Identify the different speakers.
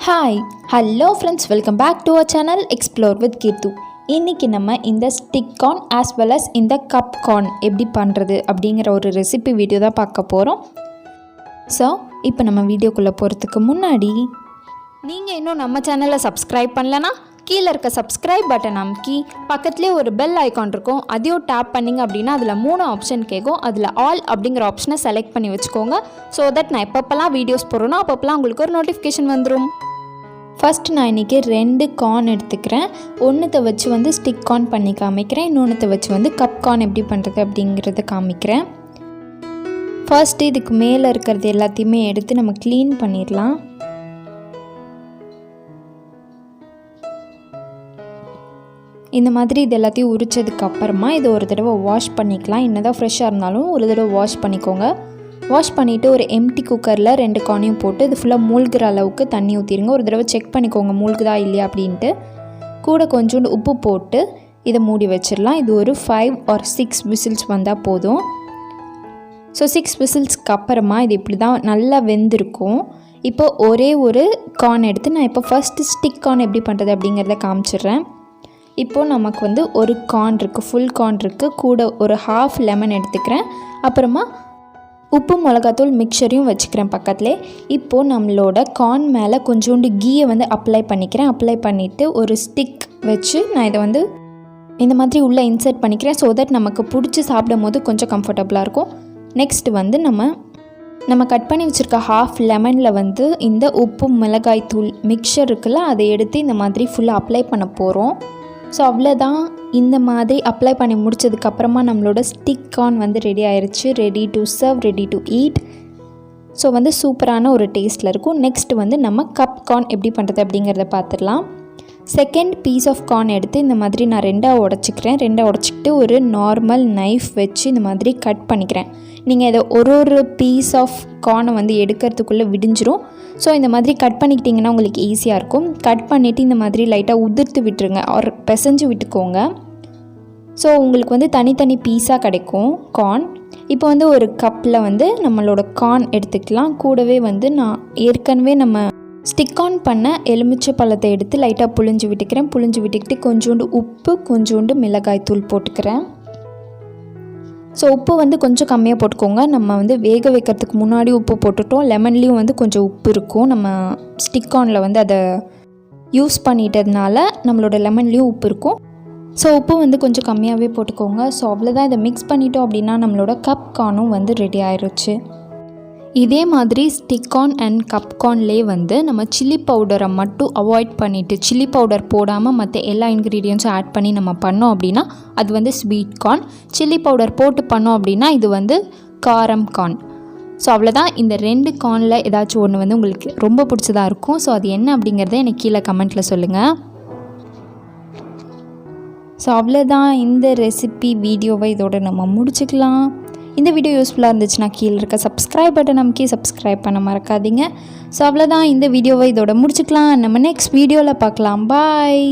Speaker 1: Hi hello friends, welcome back to our channel explore with Keerthu. இன்றைக்கி நம்ம இந்த stick corn as well as இந்த cup corn எப்படி பண்ணுறது அப்படிங்கிற ஒரு ரெசிபி வீடியோ தான் பார்க்க போகிறோம். ஸோ இப்போ நம்ம வீடியோக்குள்ளே போகிறதுக்கு முன்னாடி நீங்கள் இன்னும் நம்ம சேனலை சப்ஸ்கிரைப் பண்ணலன்னா கீழே இருக்க சப்ஸ்கிரைப் பட்டன் அமுக்கி பக்கத்துலேயே ஒரு பெல் ஐக்கான் இருக்கும், அதையும் டேப் பண்ணிங்க அப்படின்னா அதில் 3 ஆப்ஷன் கேட்கும். அதில் ஆல் அப்படிங்கிற ஆப்ஷனை செலக்ட் பண்ணி வச்சுக்கோங்க. ஸோ தட் நான் எப்பப்பெல்லாம் வீடியோஸ் போடுறேனோ அப்பப்பெல்லாம் உங்களுக்கு ஒரு நோட்டிஃபிகேஷன் வந்துடும். ஃபஸ்ட்டு நான் இன்றைக்கி 2 கார்ன் எடுத்துக்கிறேன். ஒன்றுத்தை வச்சு ஸ்டிக் கார்ன் பண்ணி காமிக்கிறேன், இன்னொன்றுத்தை வச்சு கப் கார்ன் எப்படி பண்ணுறது அப்படிங்கிறத காமிக்கிறேன். ஃபர்ஸ்ட்டு இதுக்கு மேலே இருக்கிறது எல்லாத்தையுமே எடுத்து நம்ம க்ளீன் பண்ணிடலாம். இந்த மாதிரி இது எல்லாத்தையும் உரித்ததுக்கு அப்புறமா இதை ஒரு தடவை வாஷ் பண்ணிக்கலாம். என்ன தான் ஃப்ரெஷ்ஷாக இருந்தாலும் ஒரு தடவை வாஷ் பண்ணிக்கோங்க. வாஷ் பண்ணிவிட்டு ஒரு எம்டி குக்கரில் 2 கார்னையும் போட்டு இது ஃபுல்லாக மூழ்கிற அளவுக்கு தண்ணி ஊற்றிடுங்க. ஒரு தடவை செக் பண்ணிக்கோங்க மூழ்குதா இல்லையா அப்படின்ட்டு. கூட கொஞ்சோண்டு உப்பு போட்டு இதை மூடி வச்சிடலாம். இது ஒரு 5 or 6 விசில்ஸ் வந்தால் போதும். ஸோ 6 விசில்ஸ்க்கு அப்புறமா இது இப்படி தான் நல்லா வெந்திருக்கும். இப்போ ஒரே ஒரு கார்ன் எடுத்து நான் இப்போ ஃபஸ்ட்டு ஸ்டிக் கார்ன் எப்படி பண்ணுறது அப்படிங்கிறத காமிச்சிடுறேன். இப்போது நமக்கு ஒரு கார்ன் இருக்குது, ஃபுல் கார்ன் இருக்குது. கூட ஒரு ½ லெமன் எடுத்துக்கிறேன். அப்புறமா உப்பு மிளகாத்தூள் மிக்சரையும் வச்சுக்கிறேன் பக்கத்துலேயே. இப்போது நம்மளோட கார்ன் மேலே கொஞ்சோண்டு கீயை அப்ளை பண்ணிக்கிறேன். அப்ளை பண்ணிவிட்டு ஒரு ஸ்டிக் வச்சு நான் இதை இந்த மாதிரி உள்ளே இன்சர்ட் பண்ணிக்கிறேன். ஸோ தட் நமக்கு பிடிச்சி சாப்பிடும் போது கொஞ்சம் கம்ஃபர்டபுளாக இருக்கும். நெக்ஸ்ட் நம்ம கட் பண்ணி வச்சுருக்க ½ லெமனில் இந்த உப்பு மிளகாய் தூள் மிக்சர் இருக்குல்ல, அதை எடுத்து இந்த மாதிரி ஃபுல்லாக அப்ளை பண்ண போகிறோம். ஸோ அவ்வளோதான். இந்த மாதிரி அப்ளை பண்ணி முடிச்சதுக்கப்புறமா நம்மளோட ஸ்டிக் கார்ன் ரெடி ஆயிடுச்சு. Ready to serve, ready to eat. So சூப்பரான ஒரு டேஸ்ட்டில் இருக்கும். நெக்ஸ்ட் நம்ம கப் கார்ன் எப்படி பண்ணுறது அப்படிங்கிறத பார்த்துடலாம். செகண்ட் பீஸ் ஆஃப் கார்ன் எடுத்து இந்த மாதிரி நான் 2ஆக உடச்சிக்கிறேன். 2ஆக உடச்சிக்கிட்டு ஒரு நார்மல் நைஃப் வச்சு இந்த மாதிரி கட் பண்ணிக்கிறேன். நீங்கள் இதை ஒரு பீஸ் ஆஃப் கார்னை எடுக்கிறதுக்குள்ளே விடிஞ்சிரும். ஸோ இந்த மாதிரி கட் பண்ணிக்கிட்டிங்கன்னா உங்களுக்கு ஈஸியாக இருக்கும். கட் பண்ணிவிட்டு இந்த மாதிரி லைட்டாக உதிர்த்து விட்டுருங்க, ஒரு பிசைஞ்சு விட்டுக்கோங்க. ஸோ உங்களுக்கு தனித்தனி பீஸாக கிடைக்கும் கார்ன். இப்போ ஒரு கப்பில் நம்மளோட கார்ன் எடுத்துக்கலாம். கூடவே நான் ஏற்கனவே நம்ம ஸ்டிக் கார்ன் பண்ண எலுமிச்சை பழத்தை எடுத்து லைட்டாக புழிஞ்சு விட்டுக்கிறேன். புழிஞ்சு விட்டுக்கிட்டு கொஞ்சோண்டு உப்பு, கொஞ்சோண்டு மிளகாய் தூள் போட்டுக்கிறேன். ஸோ உப்பு கொஞ்சம் கம்மியாக போட்டுக்கோங்க. நம்ம வேக வைக்கிறதுக்கு முன்னாடி உப்பு போட்டுட்டோம். லெமன்லேயும் கொஞ்சம் உப்பு இருக்கும். நம்ம ஸ்டிக் கார்னில் அதை யூஸ் பண்ணிட்டதுனால நம்மளோட லெமன்லேயும் உப்பு இருக்கும். ஸோ உப்பு கொஞ்சம் கம்மியாகவே போட்டுக்கோங்க. ஸோ அவ்வளோதான். இதை மிக்ஸ் பண்ணிட்டோம் அப்படின்னா நம்மளோட கப் கார்னும் ரெடி ஆயிடுச்சு. இதே மாதிரி ஸ்டிக் கார்ன் அண்ட் கப் கார்ன்லேயே நம்ம சில்லி பவுடரை மட்டும் அவாய்ட் பண்ணிவிட்டு சில்லி பவுடர் போடாமல் மற்ற எல்லா இன்க்ரீடியன்ஸும் ஆட் பண்ணி நம்ம பண்ணோம் அப்படின்னா அது ஸ்வீட் கார்ன். சில்லி பவுடர் போட்டு பண்ணோம் அப்படின்னா இது காரம் கார்ன். ஸோ அவ்வளோதான். இந்த 2 கார்னில் ஏதாச்சும் ஒன்று உங்களுக்கு ரொம்ப பிடிச்சதாக இருக்கும். ஸோ அது என்ன அப்படிங்கிறத எனக்கு கீழே கமெண்ட்டில் சொல்லுங்கள். ஸோ அவ்வளோதான். இந்த ரெசிபி வீடியோவை இதோட நம்ம முடிச்சுக்கலாம். இந்த வீடியோ யூஸ்ஃபுல்லாக இருந்துச்சுன்னா கீழே இருக்க சப்ஸ்கிரைப் பட்டன் நமக்கு சப்ஸ்கிரைப் பண்ண மறக்காதீங்க. ஸோ அவ்வளோதான். இந்த வீடியோவை இதோட முடிச்சுக்கலாம். நம்ம நெக்ஸ்ட் வீடியோவில் பார்க்கலாம். பாய்.